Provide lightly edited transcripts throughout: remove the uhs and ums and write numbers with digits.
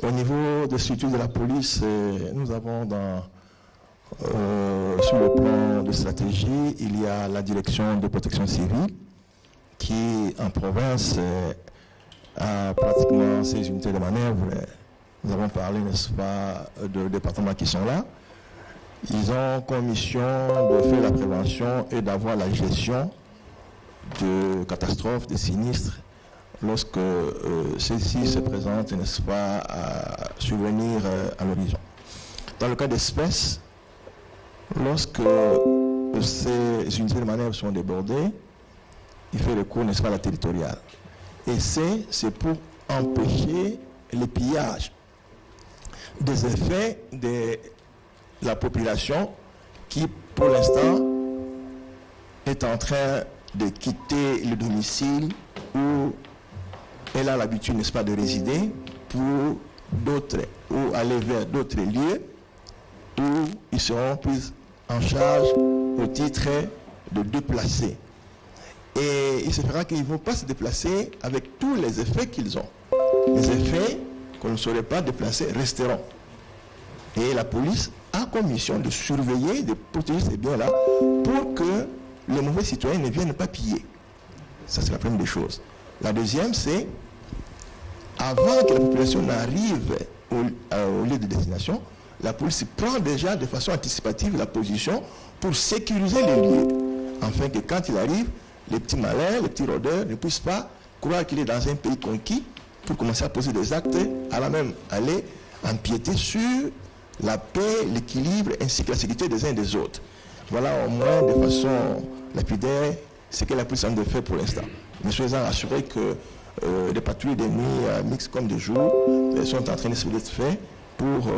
Au niveau des structures de la police, nous avons sur le plan de stratégie, il y a la direction de protection civile qui, en province, a pratiquement ses unités de manœuvre. Nous avons parlé, n'est-ce pas, de départements qui sont là. Ils ont comme mission de faire la prévention et d'avoir la gestion de catastrophes, de sinistres, lorsque ceux-ci se présentent, n'est-ce pas, à survenir à l'horizon. Dans le cas d'espèces, lorsque ces unités de manœuvre sont débordées, il fait recours, n'est-ce pas, à la territoriale. Et c'est pour empêcher le pillage des effets de la population qui, pour l'instant, est en train de quitter le domicile où elle a l'habitude, n'est-ce pas, de résider pour d'autres, ou aller vers d'autres lieux où ils seront pris en charge au titre de déplacer. Et il se fera qu'ils ne vont pas se déplacer avec tous les effets qu'ils ont. Les effets qu'on ne saurait pas déplacer resteront. Et la police a comme mission de surveiller, de protéger ces biens-là pour que les mauvais citoyens ne viennent pas piller. Ça, c'est la première des choses. La deuxième, c'est avant que la population n'arrive au lieu de destination, la police prend déjà de façon anticipative la position pour sécuriser les lieux, afin que quand il arrive, les petits malins, les petits rôdeurs ne puissent pas croire qu'il est dans un pays conquis pour commencer à poser des actes, à la même aller empiéter sur la paix, l'équilibre ainsi que la sécurité des uns et des autres. Voilà au moins de façon lapidaire ce que la police a fait pour l'instant. Mais soyez assurés que des patrouilles de nuit mixtes comme de jour sont en train d'être faites pour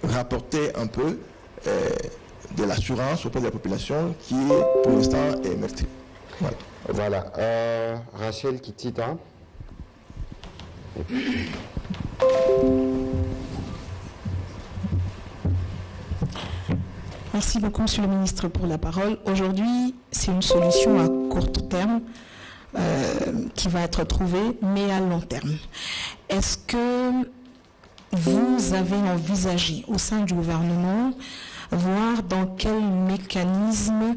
rapporter un peu de l'assurance auprès de la population qui, pour l'instant, est meurtrie. Voilà. Rachel Kitita. Merci beaucoup, Monsieur le Ministre, pour la parole. Aujourd'hui, c'est une solution à court terme qui va être trouvée, mais à long terme. Est-ce que vous avez envisagé au sein du gouvernement voir dans quel mécanisme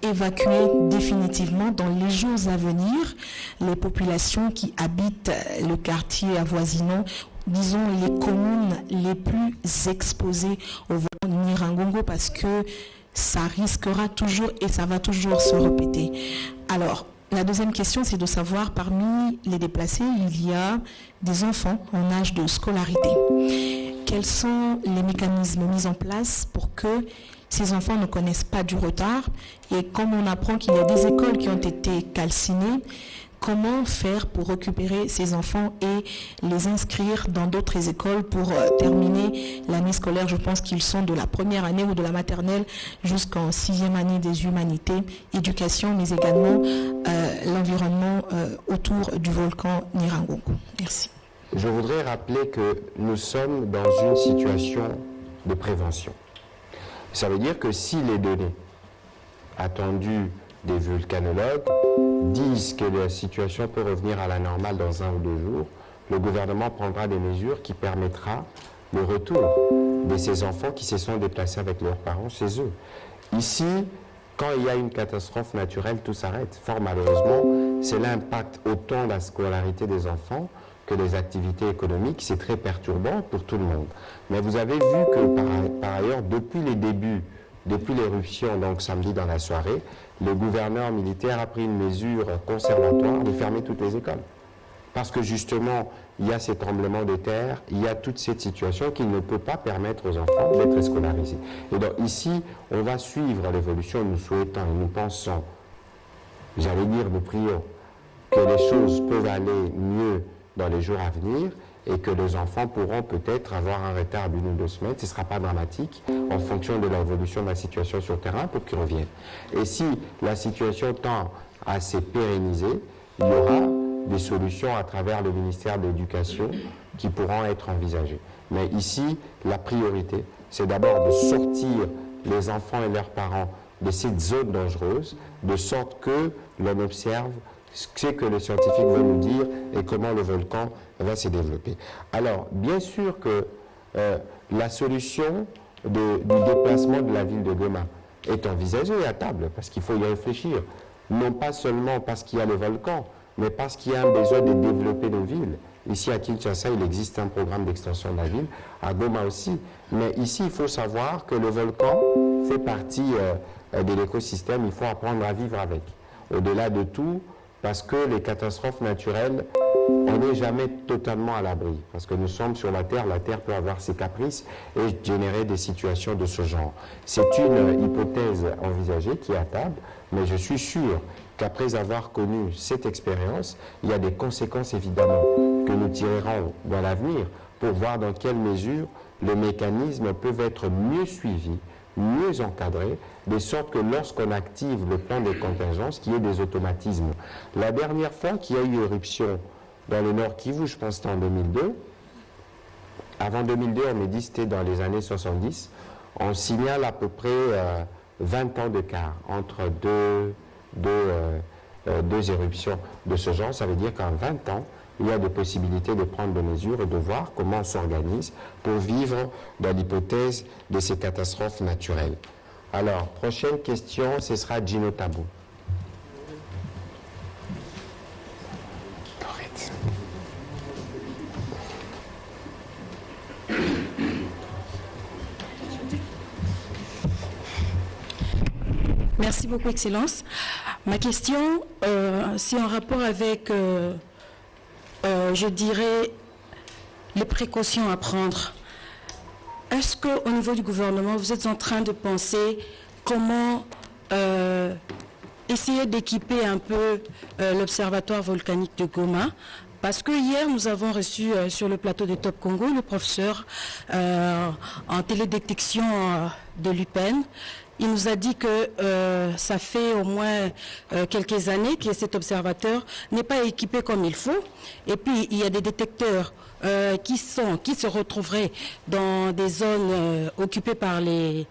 évacuer définitivement dans les jours à venir les populations qui habitent le quartier avoisinant, disons les communes les plus exposées au volcan Nyiragongo, parce que ça risquera toujours et ça va toujours se répéter. Alors, la deuxième question, c'est de savoir, parmi les déplacés, il y a des enfants en âge de scolarité. Quels sont les mécanismes mis en place pour que ces enfants ne connaissent pas du retard? Et comme on apprend qu'il y a des écoles qui ont été calcinées, comment faire pour récupérer ces enfants et les inscrire dans d'autres écoles pour terminer l'année scolaire? Je pense qu'ils sont de la première année ou de la maternelle jusqu'en 6e année des humanités, éducation, mais également l'environnement autour du volcan Nyiragongo. Merci. Je voudrais rappeler que nous sommes dans une situation de prévention. Ça veut dire que si les données attendues des volcanologues disent que la situation peut revenir à la normale dans 1 ou 2 jours, le gouvernement prendra des mesures qui permettra le retour de ces enfants qui se sont déplacés avec leurs parents chez eux. Ici, quand il y a une catastrophe naturelle, tout s'arrête. Fort malheureusement, cela impacte autant la scolarité des enfants que les activités économiques. C'est très perturbant pour tout le monde. Mais vous avez vu que par ailleurs, depuis les débuts, depuis l'éruption, donc samedi dans la soirée, le gouverneur militaire a pris une mesure conservatoire de fermer toutes les écoles. Parce que justement, il y a ces tremblements de terre, il y a toute cette situation qui ne peut pas permettre aux enfants d'être scolarisés. Et donc ici, on va suivre l'évolution, nous souhaitons et nous pensons, j'allais dire, nous prions, que les choses peuvent aller mieux dans les jours à venir et que les enfants pourront peut-être avoir un retard d'1 ou 2 semaines, ce ne sera pas dramatique en fonction de l'évolution de la situation sur le terrain pour qu'ils reviennent. Et si la situation tend à se pérenniser, il y aura des solutions à travers le ministère de l'Éducation qui pourront être envisagées. Mais ici, la priorité, c'est d'abord de sortir les enfants et leurs parents de cette zone dangereuse, de sorte que l'on observe ce que le scientifique veut nous dire et comment le volcan va se développer. Alors, bien sûr que la solution du déplacement de la ville de Goma est envisagée à table, parce qu'il faut y réfléchir. Non pas seulement parce qu'il y a le volcan, mais parce qu'il y a un besoin de développer nos villes. Ici à Kinshasa, il existe un programme d'extension de la ville, à Goma aussi. Mais ici, il faut savoir que le volcan fait partie de l'écosystème, il faut apprendre à vivre avec. Au-delà de tout, parce que les catastrophes naturelles, on n'est jamais totalement à l'abri. Parce que nous sommes sur la Terre peut avoir ses caprices et générer des situations de ce genre. C'est une hypothèse envisagée qui est à table, mais je suis sûr qu'après avoir connu cette expérience, il y a des conséquences évidemment que nous tirerons dans l'avenir pour voir dans quelle mesure les mécanismes peuvent être mieux suivis, mieux encadrés, de sorte que lorsqu'on active le plan de contingence, qu'il y ait des automatismes. La dernière fois qu'il y a eu éruption dans le Nord Kivu, je pense que c'était en 2002, avant 2002, on me dit que c'était dans les années 70, on signale à peu près 20 ans d'écart entre deux éruptions de ce genre. Ça veut dire qu'en 20 ans, il y a des possibilités de prendre des mesures et de voir comment on s'organise pour vivre dans l'hypothèse de ces catastrophes naturelles. Alors, prochaine question, ce sera Gino Tabou. Merci beaucoup, Excellence. Ma question, c'est en rapport avec, je dirais, les précautions à prendre. Est-ce qu'au niveau du gouvernement, vous êtes en train de penser comment essayer d'équiper un peu l'Observatoire volcanique de Goma? Parce que hier, nous avons reçu sur le plateau de Top Congo le professeur en télédétection de l'UPEN. Il nous a dit que ça fait au moins quelques années que cet observateur n'est pas équipé comme il faut. Et puis, il y a des détecteurs qui se retrouveraient dans des zones occupées par les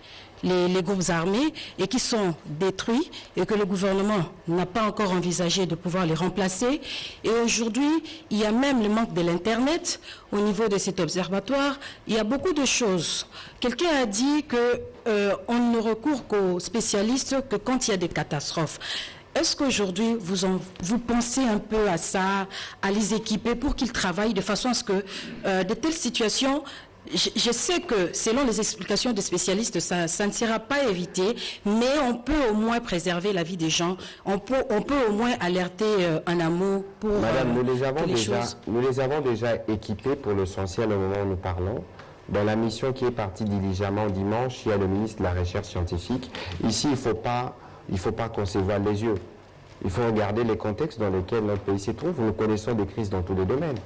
groupes armés et qui sont détruits et que le gouvernement n'a pas encore envisagé de pouvoir les remplacer. Et aujourd'hui, il y a même le manque de l'Internet au niveau de cet observatoire. Il y a beaucoup de choses. Quelqu'un a dit qu'on ne recourt qu'aux spécialistes que quand il y a des catastrophes. Est-ce qu'aujourd'hui, vous pensez un peu à ça, à les équiper pour qu'ils travaillent de façon à ce que de telles situations... Je sais que, selon les explications des spécialistes, ça ne sera pas évité, mais on peut au moins préserver la vie des gens. On peut au moins alerter un amont pour Madame, nous les avons déjà équipés pour l'essentiel au moment où nous parlons. Dans la mission qui est partie diligemment dimanche, il y a le ministre de la Recherche scientifique. Ici, il ne faut pas qu'on se voile les yeux. Il faut regarder les contextes dans lesquels notre pays se trouve. Nous connaissons des crises dans tous les domaines.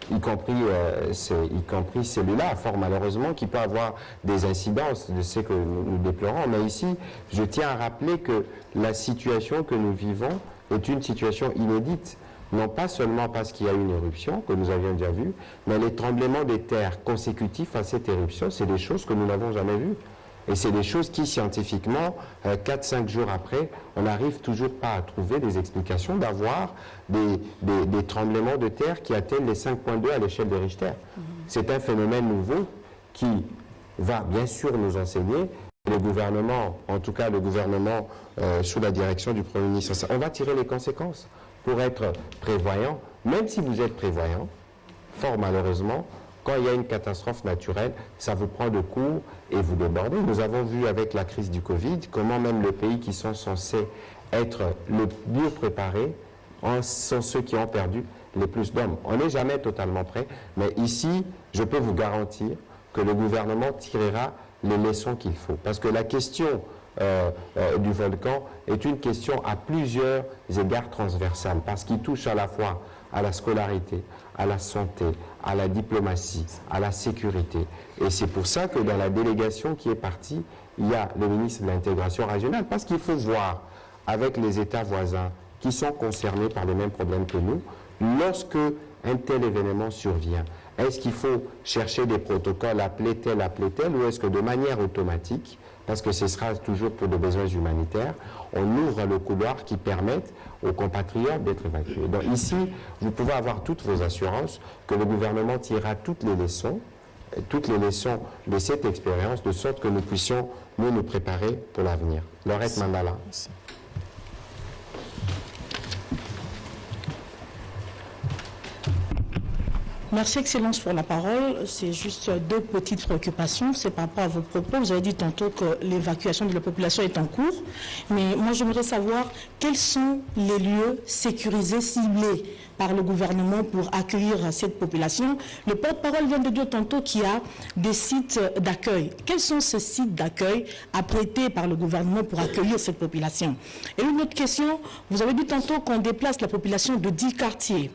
Y compris celui-là, fort malheureusement, qui peut avoir des incidences de ce que nous déplorons. Mais ici, je tiens à rappeler que la situation que nous vivons est une situation inédite. Non pas seulement parce qu'il y a une éruption, que nous avions déjà vu, mais les tremblements de terre consécutifs à cette éruption, c'est des choses que nous n'avons jamais vues. Et c'est des choses qui, scientifiquement, 4-5 jours après, on n'arrive toujours pas à trouver des explications d'avoir des tremblements de terre qui atteignent les 5,2 à l'échelle de Richter. C'est un phénomène nouveau qui va bien sûr nous enseigner. Le gouvernement, en tout cas le gouvernement sous la direction du Premier ministre, on va tirer les conséquences pour être prévoyant. Même si vous êtes prévoyant, fort malheureusement, quand il y a une catastrophe naturelle, ça vous prend de court et vous débordez. Nous avons vu avec la crise du Covid comment même les pays qui sont censés être le mieux préparés sont ceux qui ont perdu les plus d'hommes. On n'est jamais totalement prêt, mais ici, je peux vous garantir que le gouvernement tirera les leçons qu'il faut. Parce que la question du volcan est une question à plusieurs égards transversales, parce qu'il touche à la fois à la scolarité, à la santé, à la diplomatie, à la sécurité. Et c'est pour ça que dans la délégation qui est partie, il y a le ministre de l'intégration régionale, parce qu'il faut voir avec les États voisins qui sont concernés par les mêmes problèmes que nous, lorsque un tel événement survient, est-ce qu'il faut chercher des protocoles, appeler tel, ou est-ce que de manière automatique, parce que ce sera toujours pour des besoins humanitaires, on ouvre le couloir qui permette aux compatriotes d'être évacués. Donc ici, vous pouvez avoir toutes vos assurances que le gouvernement tirera toutes les leçons de cette expérience, de sorte que nous puissions nous préparer pour l'avenir. Laurette Mandala. Merci, Excellence, pour la parole. C'est juste deux petites préoccupations. C'est par rapport à vos propos. Vous avez dit tantôt que l'évacuation de la population est en cours. Mais moi, j'aimerais savoir quels sont les lieux sécurisés, ciblés par le gouvernement pour accueillir cette population. Le porte-parole vient de dire tantôt qu'il y a des sites d'accueil. Quels sont ces sites d'accueil apprêtés par le gouvernement pour accueillir cette population? Et une autre question, vous avez dit tantôt qu'on déplace la population de 10 quartiers.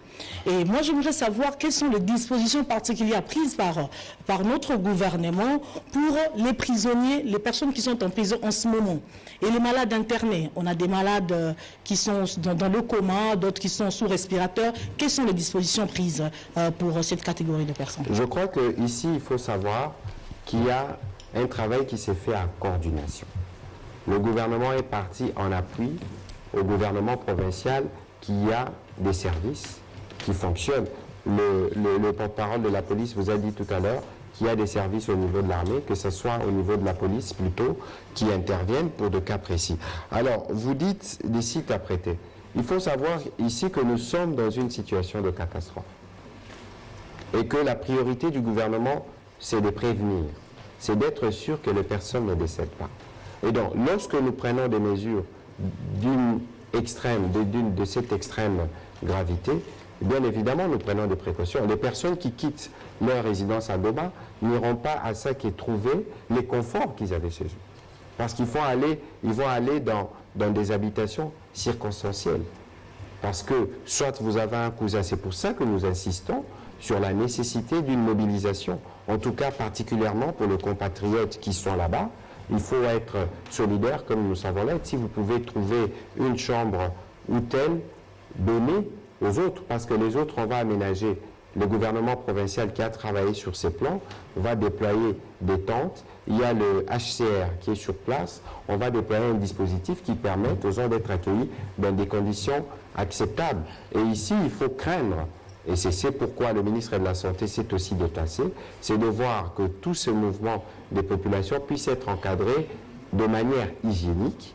Et moi, j'aimerais savoir quelles sont les dispositions particulières prises par notre gouvernement pour les prisonniers, les personnes qui sont en prison en ce moment. Et les malades internés. On a des malades qui sont dans le coma, d'autres qui sont sous respirateur. Quelles sont les dispositions prises pour cette catégorie de personnes? Je crois qu'ici, il faut savoir qu'il y a un travail qui s'est fait en coordination. Le gouvernement est parti en appui au gouvernement provincial qui a des services qui fonctionnent. Le porte-parole de la police vous a dit tout à l'heure qu'il y a des services au niveau de l'armée, que ce soit au niveau de la police plutôt, qui interviennent pour de cas précis. Alors, vous dites des sites à prêter. Il faut savoir ici que nous sommes dans une situation de catastrophe. Et que la priorité du gouvernement, c'est de prévenir. C'est d'être sûr que les personnes ne décèdent pas. Et donc, lorsque nous prenons des mesures de cette extrême gravité, bien évidemment, nous prenons des précautions. Les personnes qui quittent leur résidence à Goma n'iront pas à ça qui est trouver les conforts qu'ils avaient chez eux. Parce qu'ils vont aller dans des habitations circonstancielles. Parce que soit vous avez un cousin, c'est pour ça que nous insistons sur la nécessité d'une mobilisation, en tout cas particulièrement pour les compatriotes qui sont là-bas. Il faut être solidaire comme nous savons l'être. Si vous pouvez trouver une chambre ou telle, donnez aux autres, parce que les autres, on va aménager. Le gouvernement provincial qui a travaillé sur ces plans va déployer des tentes. Il y a le HCR qui est sur place. On va déployer un dispositif qui permette aux gens d'être accueillis dans des conditions acceptables. Et ici, il faut craindre, et c'est pourquoi le ministre de la Santé s'est aussi déplacé, c'est de voir que tout ce mouvement des populations puisse être encadré de manière hygiénique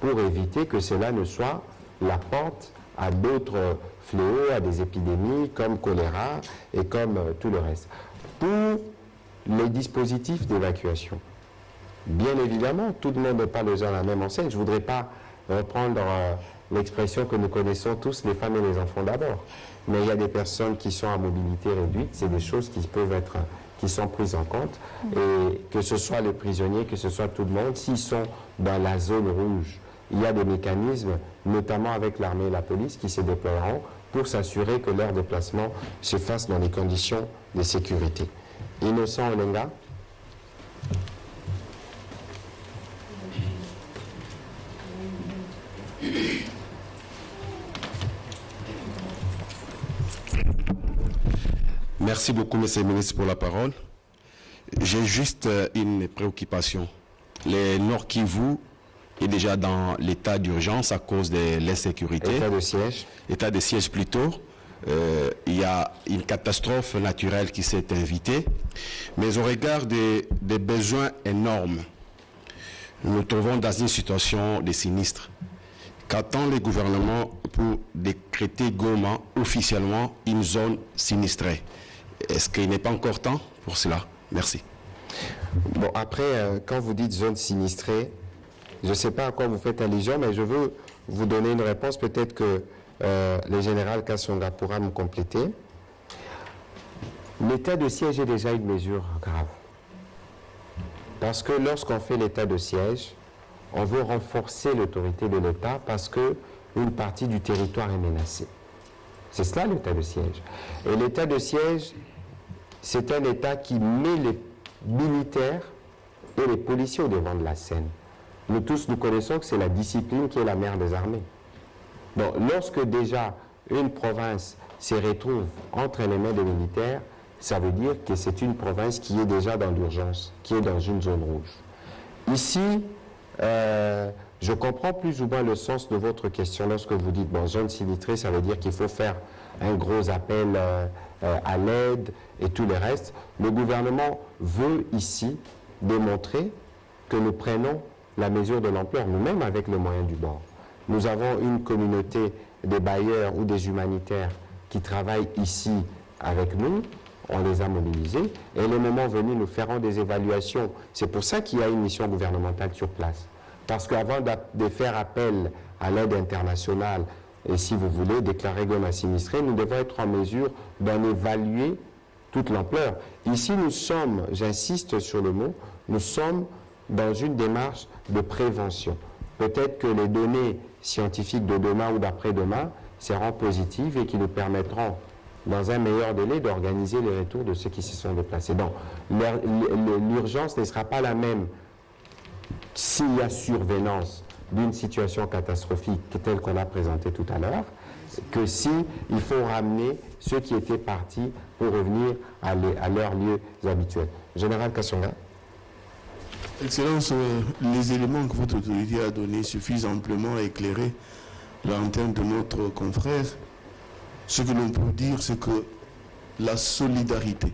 pour éviter que cela ne soit la porte à d'autres fléaux, à des épidémies comme choléra et comme tout le reste. Pour les dispositifs d'évacuation, bien évidemment, tout le monde n'est pas dans la même enseigne. Je ne voudrais pas reprendre l'expression que nous connaissons tous, les femmes et les enfants d'abord. Mais il y a des personnes qui sont à mobilité réduite, c'est des choses qui sont prises en compte. Et que ce soit les prisonniers, que ce soit tout le monde, s'ils sont dans la zone rouge, il y a des mécanismes, notamment avec l'armée et la police, qui se déploieront pour s'assurer que leur déplacement se fasse dans des conditions de sécurité. Innocent Olenga. Merci beaucoup, Monsieur le ministre, pour la parole. J'ai juste une préoccupation. Le Nord Kivu est déjà dans l'état d'urgence à cause de l'insécurité. État de siège. État de siège plutôt. Il y a une catastrophe naturelle qui s'est invitée. Mais au regard des besoins énormes, nous nous trouvons dans une situation de sinistre. Qu'attend le gouvernement pour décréter Goma officiellement une zone sinistrée? Est-ce qu'il n'est pas encore temps pour cela? Merci. Bon, après, quand vous dites zone sinistrée, je ne sais pas à quoi vous faites allusion, mais je veux vous donner une réponse. Peut-être que le général Kassonga pourra me compléter. L'état de siège est déjà une mesure grave. Parce que lorsqu'on fait l'état de siège, on veut renforcer l'autorité de l'État parce qu'une partie du territoire est menacée. C'est cela l'état de siège. Et l'état de siège, c'est un État qui met les militaires et les policiers au devant de la scène. Nous tous, nous connaissons que c'est la discipline qui est la mère des armées. Donc, lorsque déjà une province se retrouve entre les mains des militaires, ça veut dire que c'est une province qui est déjà dans l'urgence, qui est dans une zone rouge. Ici, je comprends plus ou moins le sens de votre question lorsque vous dites, bon, zone sinistrée, ça veut dire qu'il faut faire un gros appel à l'aide et tout le reste. Le gouvernement veut ici démontrer que nous prenons la mesure de l'ampleur, nous-mêmes avec les moyens du bord. Nous avons une communauté des bailleurs ou des humanitaires qui travaillent ici avec nous, on les a mobilisés, et le moment venu, nous ferons des évaluations. C'est pour ça qu'il y a une mission gouvernementale sur place. Parce qu'avant de faire appel à l'aide internationale, et si vous voulez déclarer Goma sinistré, nous devons être en mesure d'en évaluer toute l'ampleur. Ici, nous sommes, j'insiste sur le mot, nous sommes dans une démarche de prévention. Peut-être que les données scientifiques de demain ou d'après-demain seront positives et qui nous permettront, dans un meilleur délai, d'organiser les retours de ceux qui se sont déplacés. Donc, l'urgence ne sera pas la même s'il y a survenance d'une situation catastrophique telle qu'on a présentée tout à l'heure, que si il faut ramener ceux qui étaient partis pour revenir à leurs lieux habituels. Général Kassonga. Excellence, les éléments que votre autorité a donnés suffisent amplement à éclairer la lanterne de notre confrère. Ce que l'on peut dire, c'est que la solidarité,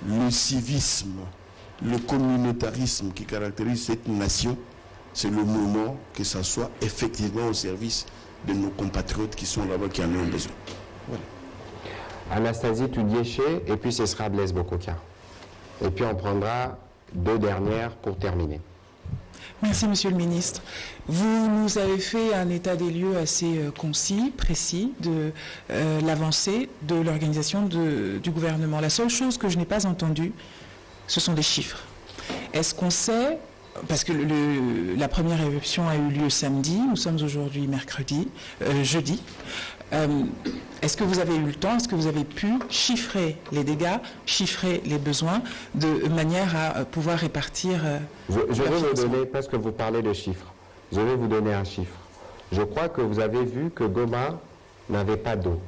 le civisme, le communautarisme qui caractérise cette nation, c'est le moment que ça soit effectivement au service de nos compatriotes qui sont là-bas, qui en ont besoin. Voilà. Anastasie Toudiéché, et puis ce sera Blaise Bokokia. Et puis on prendra 2 dernières pour terminer. Merci, Monsieur le Ministre. Vous nous avez fait un état des lieux assez concis, précis de l'avancée de l'organisation du gouvernement. La seule chose que je n'ai pas entendue, ce sont des chiffres. Est-ce qu'on sait, parce que la première éruption a eu lieu samedi, nous sommes aujourd'hui jeudi, est-ce que vous avez eu le temps, est-ce que vous avez pu chiffrer les dégâts, chiffrer les besoins de manière à pouvoir répartir... Je vais vous donner, parce que vous parlez de chiffres, je vais vous donner un chiffre. Je crois que vous avez vu que Goma n'avait pas d'eau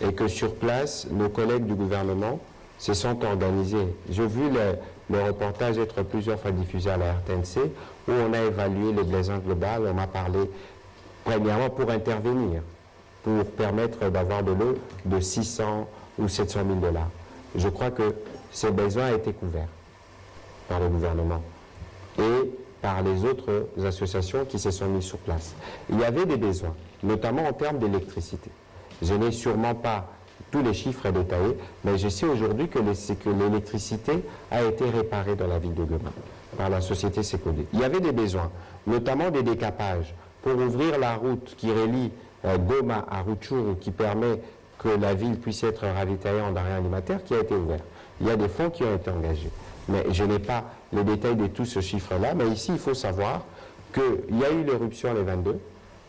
et que sur place, nos collègues du gouvernement se sont organisés. J'ai vu le reportage être plusieurs fois diffusé à la RTNC où on a évalué les besoins globaux, on m'a parlé premièrement pour intervenir, pour permettre d'avoir de l'eau de 600 ou 700 000 $. Je crois que ces besoins ont été couverts par le gouvernement et par les autres associations qui se sont mises sur place. Il y avait des besoins, notamment en termes d'électricité. Je n'ai sûrement pas tous les chiffres détaillés, mais je sais aujourd'hui que l'électricité a été réparée dans la ville de Goma par la société Sécodé. Il y avait des besoins, notamment des décapages, pour ouvrir la route qui relie Goma à Rutshuru, qui permet que la ville puisse être ravitaillée en denrées alimentaires, qui a été ouvert. Il y a des fonds qui ont été engagés. Mais je n'ai pas les détails de tout ce chiffre-là. Mais ici, il faut savoir qu'il y a eu l'éruption le 22,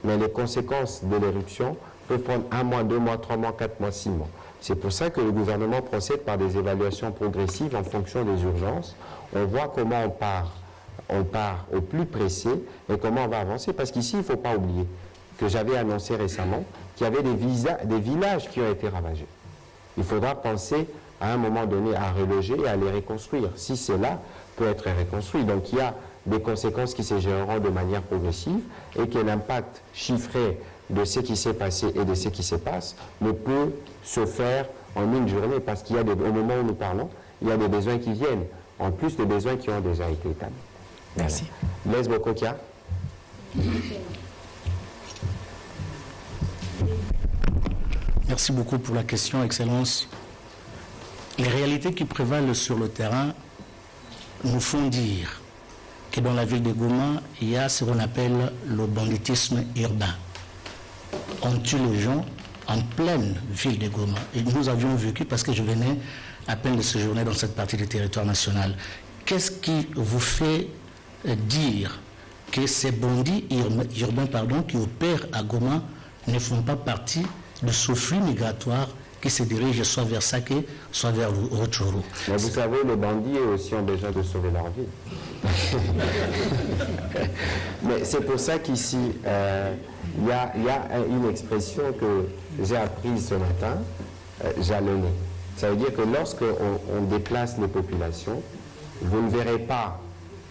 mais les conséquences de l'éruption peuvent prendre 1 mois, 2 mois, 3 mois, 4 mois, 6 mois. C'est pour ça que le gouvernement procède par des évaluations progressives en fonction des urgences. On voit comment on part au plus pressé et comment on va avancer. Parce qu'ici, il ne faut pas oublier que j'avais annoncé récemment qu'il y avait des villages qui ont été ravagés. Il faudra penser à un moment donné à reloger et à les reconstruire, si cela peut être reconstruit. Donc il y a des conséquences qui se géreront de manière progressive et que l'impact chiffré de ce qui s'est passé et de ce qui se passe ne peut se faire en une journée, parce qu'il y a au moment où nous parlons, il y a des besoins qui viennent, en plus des besoins qui ont déjà été établis. Merci. Blaise Bokokia. Merci beaucoup pour la question, Excellence. Les réalités qui prévalent sur le terrain nous font dire que dans la ville de Goma, il y a ce qu'on appelle le banditisme urbain. On tue les gens en pleine ville de Goma. Et nous avions vécu, parce que je venais à peine de séjourner dans cette partie du territoire national. Qu'est-ce qui vous fait dire que ces bandits urbains qui opèrent à Goma ne font pas partie de ce flux migratoire qui se dirige soit vers Saké, soit vers Rutshuru? Mais vous savez, les bandits aussi ont besoin de sauver leur vie. Mais c'est pour ça qu'ici, il y a une expression que j'ai apprise ce matin, jalonner. Ça veut dire que lorsqu'on déplace les populations, vous ne verrez pas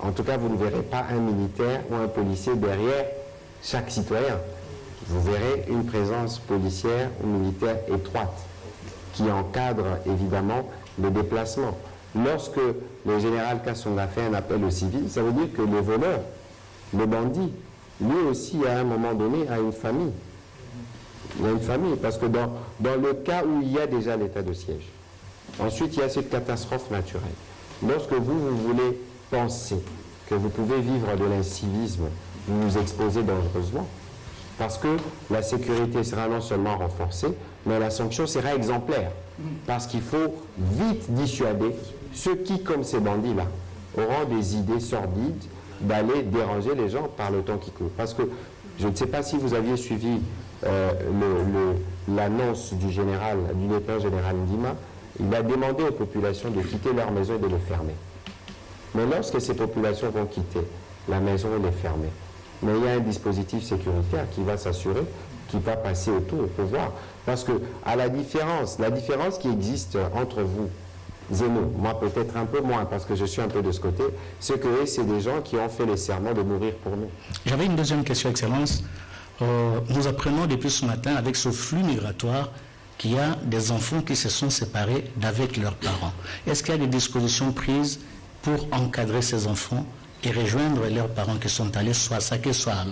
En tout cas, vous ne verrez pas un militaire ou un policier derrière chaque citoyen. Vous verrez une présence policière ou militaire étroite qui encadre évidemment les déplacements. Lorsque le général Kassonga fait un appel aux civils, ça veut dire que le voleur, le bandit, lui aussi à un moment donné a une famille. Il y a une famille, parce que dans le cas où il y a déjà l'état de siège, ensuite il y a cette catastrophe naturelle. Lorsque vous voulez penser que vous pouvez vivre de l'incivisme, vous vous exposez dangereusement, parce que la sécurité sera non seulement renforcée, mais la sanction sera exemplaire, parce qu'il faut vite dissuader ceux qui, comme ces bandits-là, auront des idées sordides d'aller déranger les gens par le temps qui court. Parce que je ne sais pas si vous aviez suivi l'annonce du lieutenant général Ndima. Il a demandé aux populations de quitter leur maison et de les fermer. Mais lorsque ces populations vont quitter la maison et les fermer, mais il y a un dispositif sécuritaire qui va s'assurer, qui va passer autour pour voir. Parce que la différence qui existe entre vous et nous, moi peut-être un peu moins parce que je suis un peu de ce côté, c'est que eux, c'est des gens qui ont fait les serments de mourir pour nous. J'avais une deuxième question, Excellence. Nous apprenons depuis ce matin, avec ce flux migratoire, qu'il y a des enfants qui se sont séparés d'avec leurs parents. Est-ce qu'il y a des dispositions prises pour encadrer ces enfants et rejoindre leurs parents qui sont allés soit à Saké, soit à...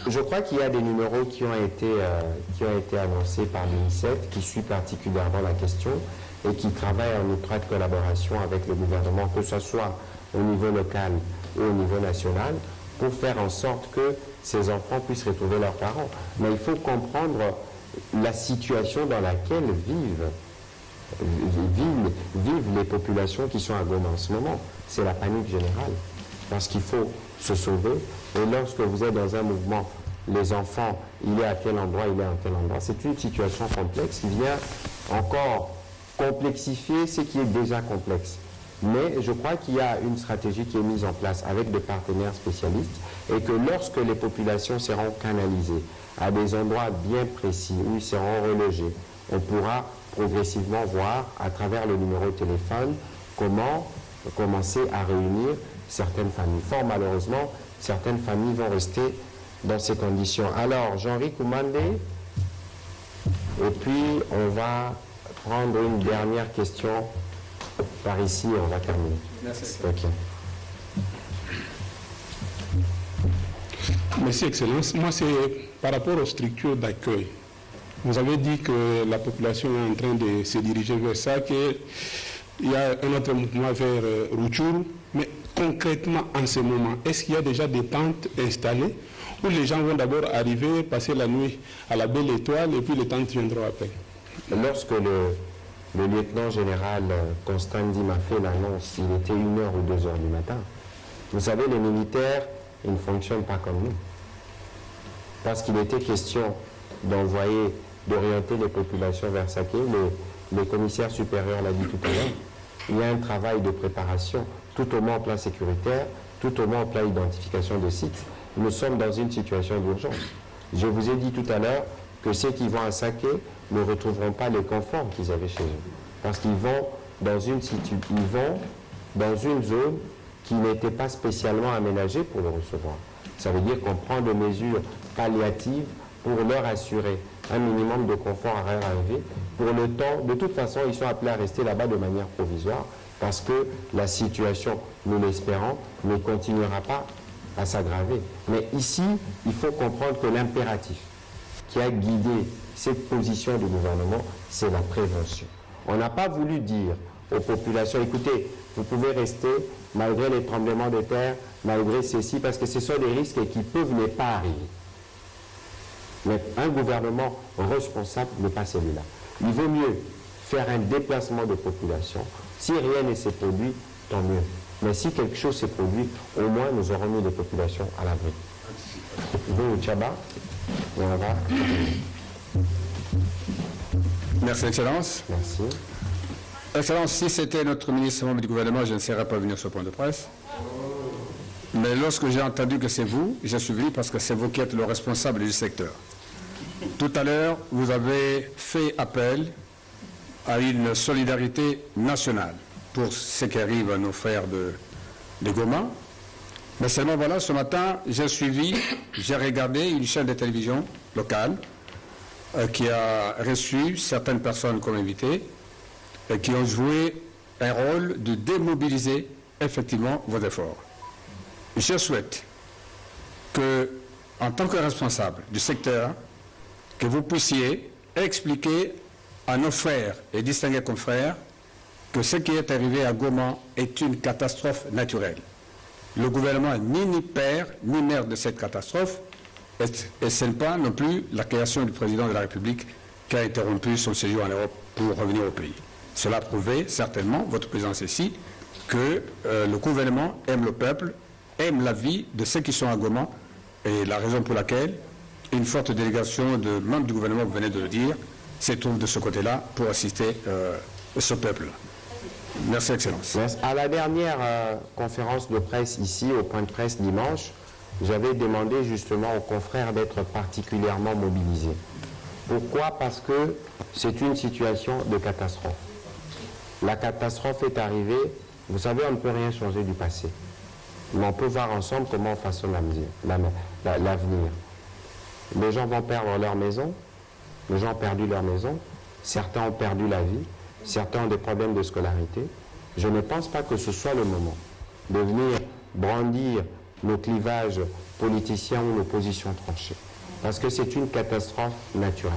Je crois qu'il y a des numéros qui ont été annoncés par l'UNICEF, qui suit particulièrement la question et qui travaille en étroite collaboration avec le gouvernement, que ce soit au niveau local ou au niveau national, pour faire en sorte que ces enfants puissent retrouver leurs parents. Mais il faut comprendre la situation dans laquelle vivent les populations qui sont à Goma en ce moment. C'est la panique générale. Parce qu'il faut se sauver. Et lorsque vous êtes dans un mouvement, les enfants, il est à tel endroit, il est à tel endroit. C'est une situation complexe qui vient encore complexifier ce qui est déjà complexe. Mais je crois qu'il y a une stratégie qui est mise en place avec des partenaires spécialistes et que lorsque les populations seront canalisées à des endroits bien précis où ils seront relogés, on pourra progressivement voir à travers le numéro de téléphone comment commencer à réunir certaines familles. Fort malheureusement, certaines familles vont rester dans ces conditions. Alors, Jean-Ri Koumandé, et puis on va prendre une dernière question par ici et on va terminer. Merci. Okay. Merci, Excellence. Moi, c'est par rapport aux structures d'accueil. Vous avez dit que la population est en train de se diriger vers ça, qu'il y a un autre mouvement vers Rutshuru, mais concrètement, en ce moment, est-ce qu'il y a déjà des tentes installées où les gens vont d'abord arriver, passer la nuit à la Belle Étoile et puis les tentes viendront après? Lorsque le lieutenant général Constant Ndima a fait l'annonce, il était 1h ou 2h du matin. Vous savez, les militaires, ils ne fonctionnent pas comme nous. Parce qu'il était question d'orienter les populations vers Saké, le commissaire supérieur l'a dit tout à l'heure, il y a un travail de préparation, tout au moins au plan sécuritaire, tout au moins au plan identification de sites. Nous sommes dans une situation d'urgence. Je vous ai dit tout à l'heure que ceux qui vont à Saké ne retrouveront pas les conforts qu'ils avaient chez eux. Parce qu'ils vont dans une zone qui n'était pas spécialement aménagée pour le recevoir. Ça veut dire qu'on prend des mesures palliatives pour leur assurer un minimum de confort à leur arrivée. Pour le temps, de toute façon, ils sont appelés à rester là-bas de manière provisoire parce que la situation, nous l'espérons, ne continuera pas à s'aggraver. Mais ici, il faut comprendre que l'impératif qui a guidé cette position du gouvernement, c'est la prévention. On n'a pas voulu dire aux populations, écoutez, vous pouvez rester malgré les tremblements de terre, malgré ceci, parce que ce sont des risques qui peuvent ne pas arriver. Mais un gouvernement responsable n'est pas celui-là. Il vaut mieux faire un déplacement de population. Si rien ne s'est produit, tant mieux. Mais si quelque chose s'est produit, au moins nous aurons mis les populations à l'abri. Vous, Tchaba, et on va... Merci, Excellence. Merci. Excellence, si c'était notre ministre membre du gouvernement, je ne serais pas venu sur ce point de presse. Mais lorsque j'ai entendu que c'est vous, j'ai suivi parce que c'est vous qui êtes le responsable du secteur. Tout à l'heure, vous avez fait appel à une solidarité nationale pour ce qui arrive à nos frères de Goma. Mais seulement voilà, ce matin, j'ai regardé une chaîne de télévision locale qui a reçu certaines personnes comme invitées et qui ont joué un rôle de démobiliser effectivement vos efforts. Je souhaite que, en tant que responsable du secteur, que vous puissiez expliquer à nos frères et distingués confrères que ce qui est arrivé à Goma est une catastrophe naturelle. Le gouvernement n'est ni père ni mère de cette catastrophe, et ce n'est pas non plus la création du président de la République qui a interrompu son séjour en Europe pour revenir au pays. Cela prouvait certainement, votre présence ici, que le gouvernement aime le peuple, aime la vie de ceux qui sont à Goma, et la raison pour laquelle une forte délégation de membres du gouvernement, vous venez de le dire, se trouve de ce côté-là pour assister ce peuple-là. Merci, Excellence. À la dernière conférence de presse ici, au point de presse dimanche, j'avais demandé justement aux confrères d'être particulièrement mobilisés. Pourquoi? Parce que c'est une situation de catastrophe. La catastrophe est arrivée, vous savez, on ne peut rien changer du passé. Mais on peut voir ensemble comment on façonne l'avenir. Les gens vont perdre leur maison, les gens ont perdu leur maison, certains ont perdu la vie, certains ont des problèmes de scolarité. Je ne pense pas que ce soit le moment de venir brandir nos clivages politiciens ou nos positions tranchées. Parce que c'est une catastrophe naturelle.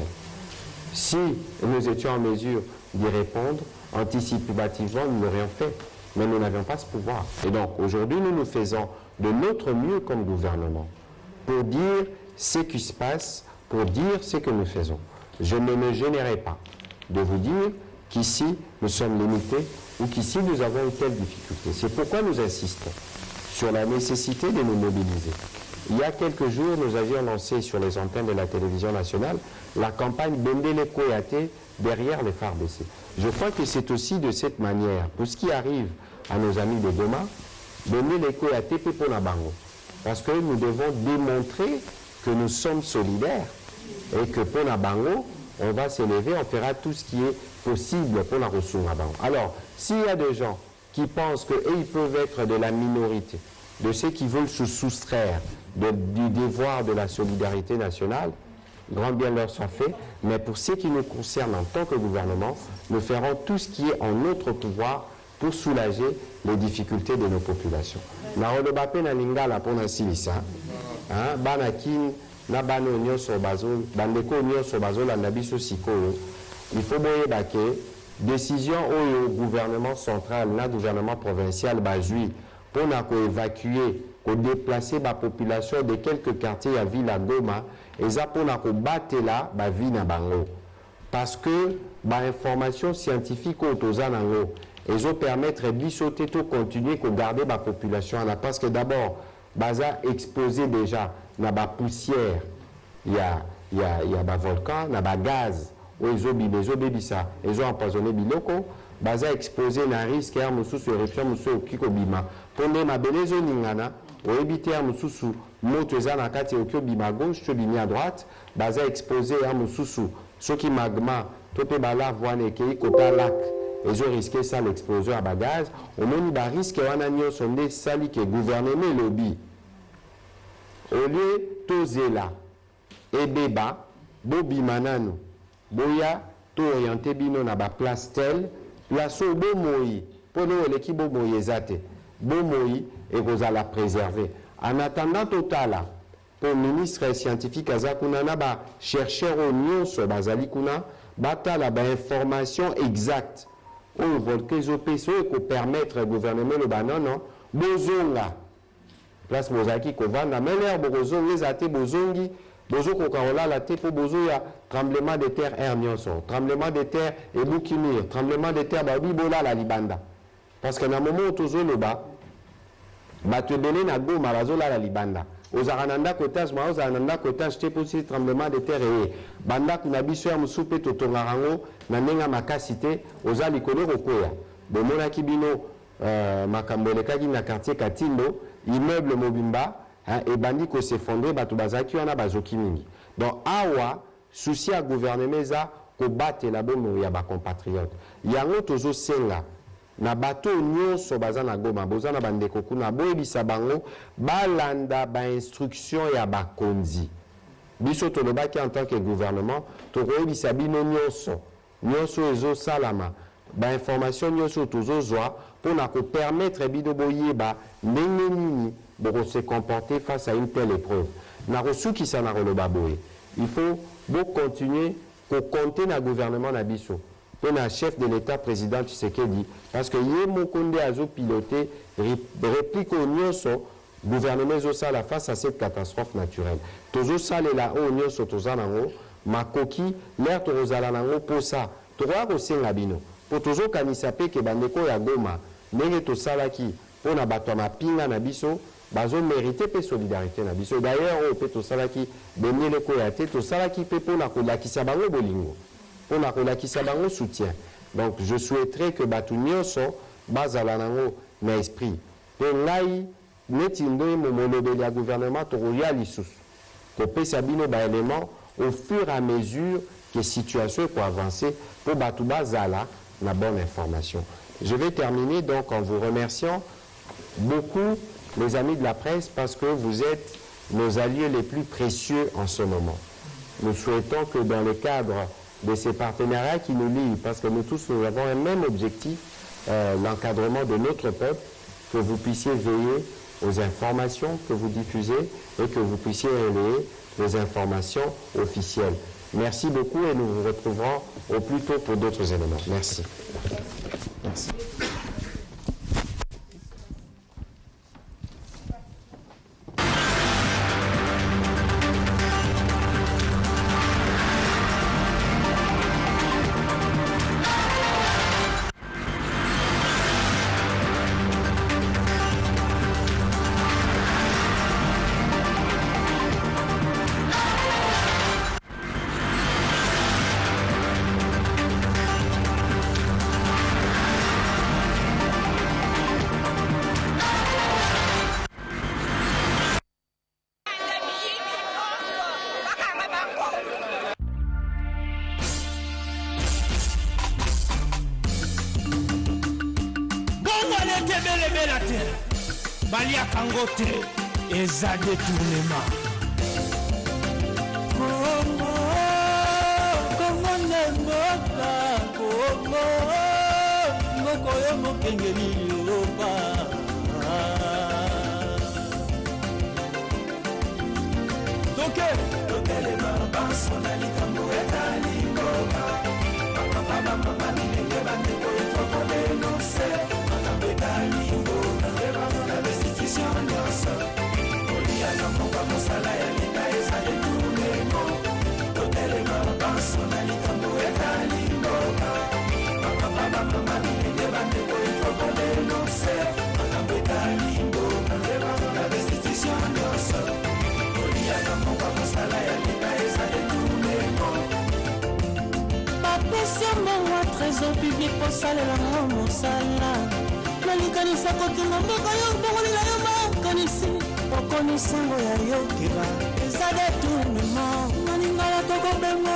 Si nous étions en mesure d'y répondre, anticipativement, nous l'aurions fait. Mais nous n'avions pas ce pouvoir. Et donc, aujourd'hui, nous faisons de notre mieux comme gouvernement pour dire ce qui se passe, pour dire ce que nous faisons. Je ne me gênerai pas de vous dire qu'ici, nous sommes limités ou qu'ici, nous avons une telle difficulté. C'est pourquoi nous insistons sur la nécessité de nous mobiliser. Il y a quelques jours, nous avions lancé sur les antennes de la télévision nationale la campagne Bendele Koyate derrière les phares baissés. Je crois que c'est aussi de cette manière, pour ce qui arrive à nos amis de Goma, Bendele Koyate Pepona Bango. Parce que nous devons démontrer que nous sommes solidaires et que pour la Bango, on va s'élever, on fera tout ce qui est possible pour la ressource à Bango. Alors, s'il y a des gens qui pensent qu'ils peuvent être de la minorité, de ceux qui veulent se soustraire du devoir de la solidarité nationale, grand bien leur soit fait, mais pour ce qui nous concerne en tant que gouvernement, nous ferons tout ce qui est en notre pouvoir pour soulager les difficultés de nos populations. Il faut que décision au gouvernement central, le gouvernement provincial, pour évacuer, pour déplacer la population de quelques quartiers à Ville à Goma, et ça pour battre là, vie na bango. Parce que l'information scientifique aux anango, ils ont permettre de continuer de garder la population. Parce que d'abord, baza exposé déjà na ba poussière, il y a volcan, na ba gaz, ils ont empoisonné biloko. Baza exposé na risque ya mususu éruption mususu okikobima pone mabele zo ningana o éviter ya mususu moto eza na kati okobima à gauche to bimi à droite baza exposé ya mususu soki magma to pe bala voine ekei kota lac ezo risquer ça l'explosion à bagaz omoni ba risque wana nyonso nde sali ke gouvernement lobby au lieu tozela ebeba bobima nanu boya to orienter bino na ba place tel place au bomoi, pour nous l'équipe bomoi ezate, bomoi et vous allez la préserver. En attendant total, pour le ministre scientifique Azakuna ba chercheur au Nyon sur Bazali Kuna, bata la information exacte. On veut que les OPSO pour permettre au gouvernement le banon, bozonga. Place Mozaki Kovana, mais l'air bozonga ezate bozongi. Bozo Kokaola la te pour bozo ya tremblement de terre et nyonso, tremblement de terre et boukimir, tremblement de terre babibola la libanda. Parce que na moment où tozo loba, bato belé na Goma bazola la libanda. Ozarananda kotage ma ozarananda kotage te pour ce tremblement de terre et banda kuna biso ya musupe totongarango na nenga makasite oza likolo kokoya. Bomona kibino makambole kaki na quartier Katindo, immeuble Mobimba et bandi ko s'effondrer bato bazaki wana bazoki mingi. Donc awa souci à gouvernement za ko battre la bomo ya ba compatriotes. Yango tozo senga na bato nyonso baza na Goma boza na bandeko kuna boyebisa bango balanda ba instruction ya bakonzi biso tolobaki en tant que gouvernement tokoyebisa bino nyonso ezosalama ba information nyonso tozozwa mpona kopermettre bino boyeba ndenge nini boko se comporter face à une telle épreuve na kosukisa na koloba boye il faut continuer ko compter na gouvernement na biso pour le chef de l'État, président Tshisekedi, parce que yé mokonde azo piloté réplique au nyonso gouvernement zosala face à cette catastrophe naturelle. Tozo sale la o nyonso tozanango makoki l'air tozala nango pour ça. Toa ko senga bino. Pour tozo kanisa pe ke bandeko ya Goma ndenge tosalaki pour na bato mapinga na biso bazo mériter pe solidarité na biso. D'ailleurs o pe tosalaki benye ko ya te tosalaki pe pour na ko lakisa bango bolingo. On a relakisa bango soutien. Donc je souhaiterais que batu nyonso bazala nango na esprit. Pe ngai neti ndoyi momolobeli ya gouvernement toroya lisusu. Ko pesa bino ba élément au fur et à mesure que situation peut avancer pour batu bazala na bonne information. Je vais terminer donc en vous remerciant beaucoup les amis de la presse parce que vous êtes nos alliés les plus précieux en ce moment. Nous souhaitons que dans le cadre de ces partenariats qui nous lient, parce que nous tous nous avons un même objectif, l'encadrement de notre peuple, que vous puissiez veiller aux informations que vous diffusez et que vous puissiez relayer les informations officielles. Merci beaucoup et nous vous retrouverons au plus tôt pour d'autres éléments. Merci. Merci. Balia Kangote eza détournement. Kongo nemboka Kongo ngoko yo mokengeli yoba. Tokele mabanso na likambo etali ngoba. Papa mama nilenge bandeko ifoko denonse. Makambo etali ngoba. La restitution nyonso. Olia na monga mosala ya leta eza détournement. Tokele mabanso na likambo etali ngoba. Papa mama nilenge bandeko ifoko denonse. Makambo etali ngoba. La restitution nyonso. Olia na monga mosala ya leta eza détournement. Bapesa mongo trésor public kosalela ngo mosala. Nalikanisa kotunga mboka yo bongolela yo makanisi okonisango ya yo keba eza détournement. Naningala tokobengo